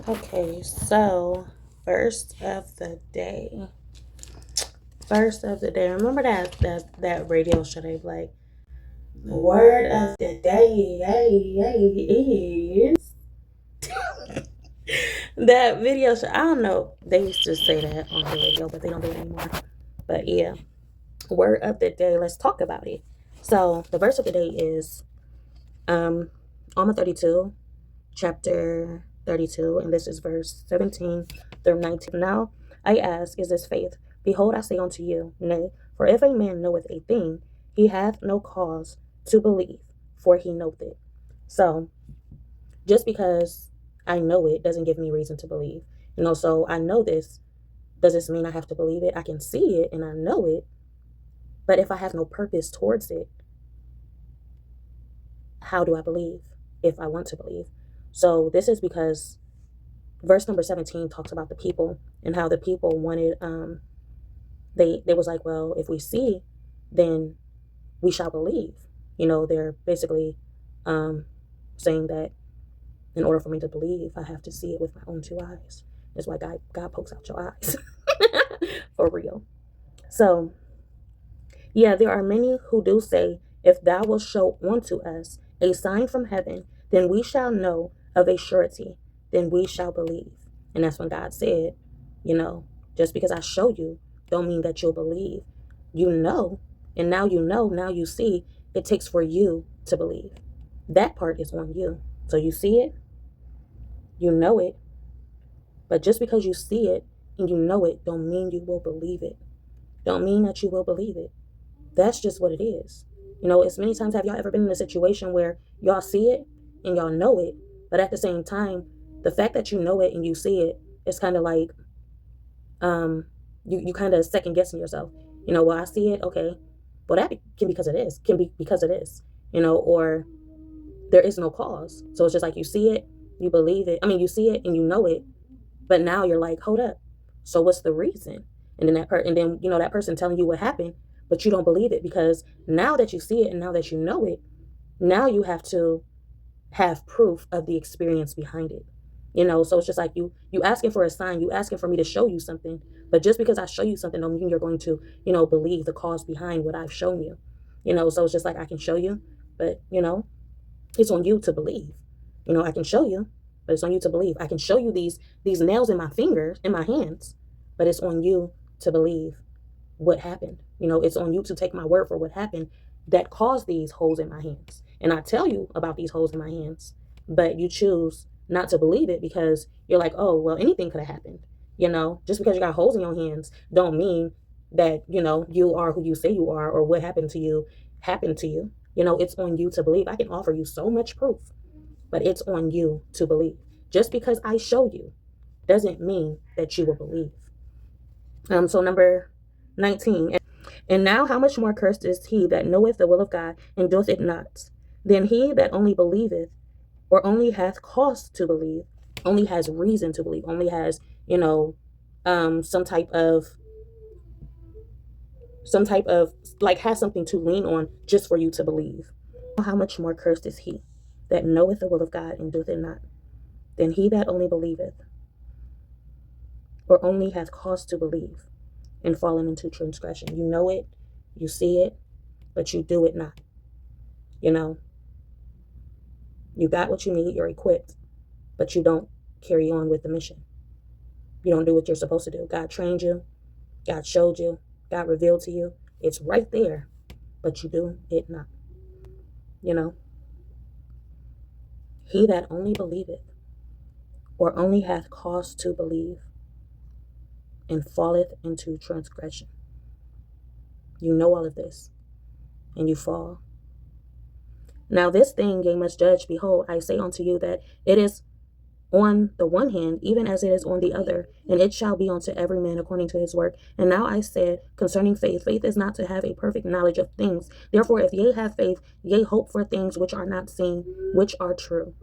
Okay, so verse of the day. Verse of the day. Remember that radio show they like word of the day is that video show. I don't know. They used to say that on the radio, but they don't do it anymore. But yeah, word of the day. Let's talk about it. So the verse of the day is Alma 32, chapter 32, and this is verse 17 through 19. Now I ask, is this faith? Behold, I say unto you, nay, for if a man knoweth a thing, he hath no cause to believe, for he knoweth it. So just because I know it doesn't give me reason to believe. So I know this. Does this mean I have to believe it? I can see it and I know it, but if I have no purpose towards it, how do I believe if I want to believe? So this is because verse number 17 talks about the people and how the people wanted, they was like, well, if we see, then we shall believe. They're basically saying that in order for me to believe, I have to see it with my own two eyes. That's why God pokes out your eyes. For real. So, yeah, there are many who do say, if thou wilt show unto us a sign from heaven, then we shall know of a surety, then we shall believe. And that's when God said, just because I show you, don't mean that you'll believe. And now now you see, it takes for you to believe. That part is on you. So you see it, you know it, but just because you see it and you know it, don't mean you will believe it. Don't mean that you will believe it. That's just what it is. As many times have y'all ever been in a situation where y'all see it and y'all know it, but at the same time, the fact that you know it and you see it, it's kind of like, you kind of second guessing yourself. Well, I see it, okay. Well, that can be because it is, or there is no cause. So it's just like you see it, you believe it. You see it and you know it, but now you're like, hold up. So what's the reason? And then that person telling you what happened, but you don't believe it because now that you see it and now that you know it, now you have to have proof of the experience behind it. So it's just like you asking for a sign, you asking for me to show you something, but just because I show you something don't mean you're going to, believe the cause behind what I've shown you. So it's just like I can show you, but it's on you to believe. I can show you, but it's on you to believe. I can show you these nails in my fingers, in my hands, but it's on you to believe what happened. It's on you to take my word for what happened that caused these holes in my hands. And I tell you about these holes in my hands, but you choose not to believe it because you're like, oh, well, anything could have happened. Just because you got holes in your hands don't mean that, you are who you say you are or what happened to you happened to you. It's on you to believe. I can offer you so much proof, but it's on you to believe. Just because I show you doesn't mean that you will believe. So number 19. And now how much more cursed is he that knoweth the will of God and doeth it not, than he that only believeth, or only hath cause to believe, only has reason to believe, only has, some type of like has something to lean on just for you to believe. How much more cursed is he that knoweth the will of God and doeth it not, than he that only believeth, or only hath cause to believe, and fallen into transgression. You know it, you see it, but you do it not. You got what you need, you're equipped, but you don't carry on with the mission. You don't do what you're supposed to do. God trained you, God showed you, God revealed to you. It's right there, but you do it not. He that only believeth, or only hath cause to believe, and falleth into transgression. You know all of this, and you fall. Now this thing ye must judge. Behold, I say unto you that it is on the one hand, even as it is on the other, and it shall be unto every man according to his work. And now I said concerning faith, faith is not to have a perfect knowledge of things. Therefore, if ye have faith, ye hope for things which are not seen, which are true.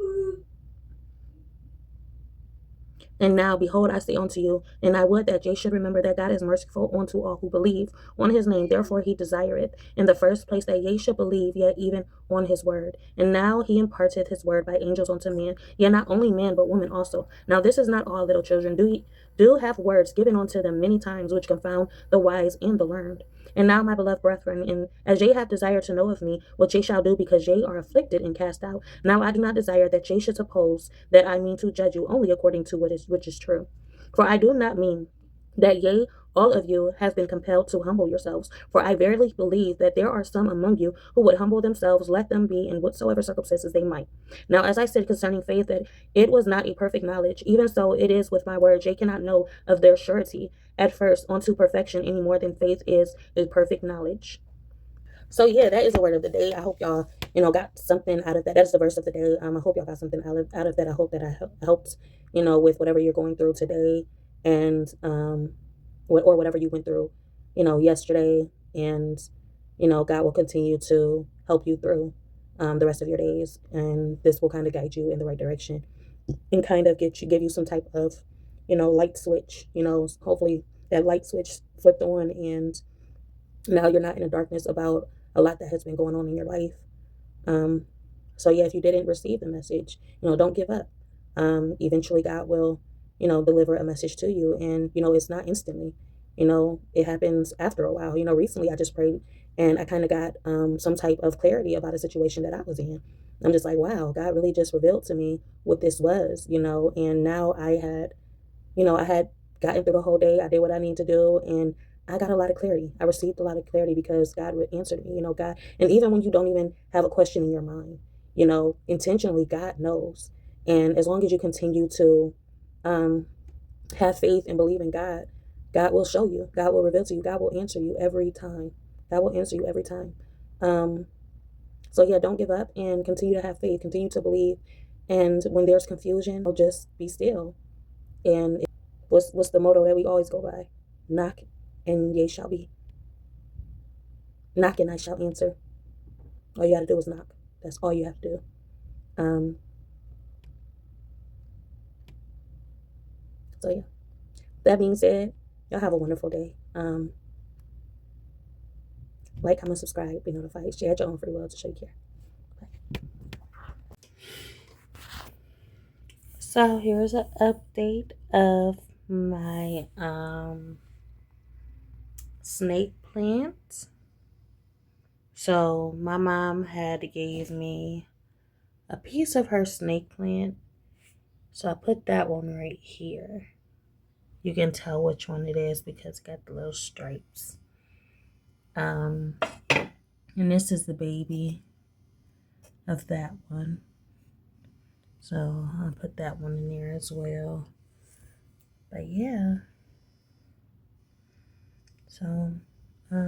And now, behold, I say unto you, and I would that ye should remember that God is merciful unto all who believe on his name. Therefore he desireth in the first place that ye should believe, yet even on his word. And now he imparteth his word by angels unto men, yet not only men, but women also. Now this is not all, little children. Do have words given unto them many times, which confound the wise and the learned. And now, my beloved brethren, and as ye have desired to know of me, what ye shall do, because ye are afflicted and cast out. Now I do not desire that ye should suppose that I mean to judge you only according to which is true. For I do not mean that ye all of you have been compelled to humble yourselves. For I verily believe that there are some among you who would humble themselves, let them be in whatsoever circumstances they might. Now, as I said concerning faith, that it was not a perfect knowledge, even so it is with my words. Ye cannot know of their surety at first unto perfection, any more than faith is a perfect knowledge. So yeah, that is the word of the day. I hope y'all, got something out of that. That's the verse of the day. I hope y'all got something out of that. I hope that I helped, with whatever you're going through today, and or whatever you went through, yesterday, and God will continue to help you through the rest of your days, and this will kind of guide you in the right direction, and kind of give you some type of, light switch. Hopefully that light switch flipped on, and now you're not in the darkness about a lot that has been going on in your life. So yeah, if you didn't receive the message, don't give up. Eventually God will, deliver a message to you, and it's not instantly. It happens after a while. Recently I just prayed, and I kind of got some type of clarity about a situation that I was in. I'm just like, wow, God really just revealed to me what this was, and now I had gotten through the whole day. I did what I need to do, and I got a lot of clarity. I received a lot of clarity because God answered me, God. And even when you don't even have a question in your mind, intentionally, God knows. And as long as you continue to have faith and believe in God, God will show you. God will reveal to you. God will answer you every time. God will answer you every time. So yeah, don't give up and continue to have faith. Continue to believe. And when there's confusion, just be still. And what's the motto that we always go by? Knock and ye shall be. Knock and I shall answer. All you got to do is knock. That's all you have to do. So yeah, that being said, y'all have a wonderful day. Like, comment, subscribe, be notified, share at your own free will to show you care. Bye. So here's an update of my snake plant. So my mom had gave me a piece of her snake plant. So I put that one right here. You can tell which one it is because it got the little stripes. And this is the baby of that one. So I'll put that one in there as well. But yeah. So, got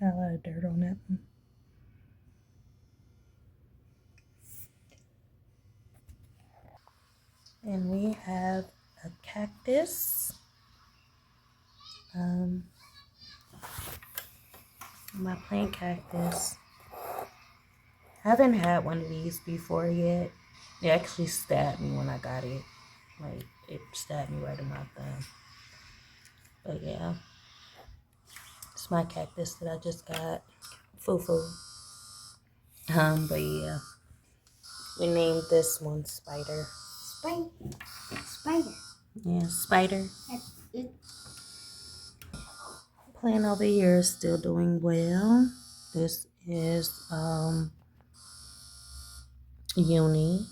a lot of dirt on that one. And we have a cactus. My plant cactus. I haven't had one of these before yet. It actually stabbed me when I got it. Like, it stabbed me right in my thumb. But yeah. It's my cactus that I just got. Foo-foo. But yeah. We named this one Spider. Spider. Yeah, Spider. Plant over here is still doing well. This is Uni.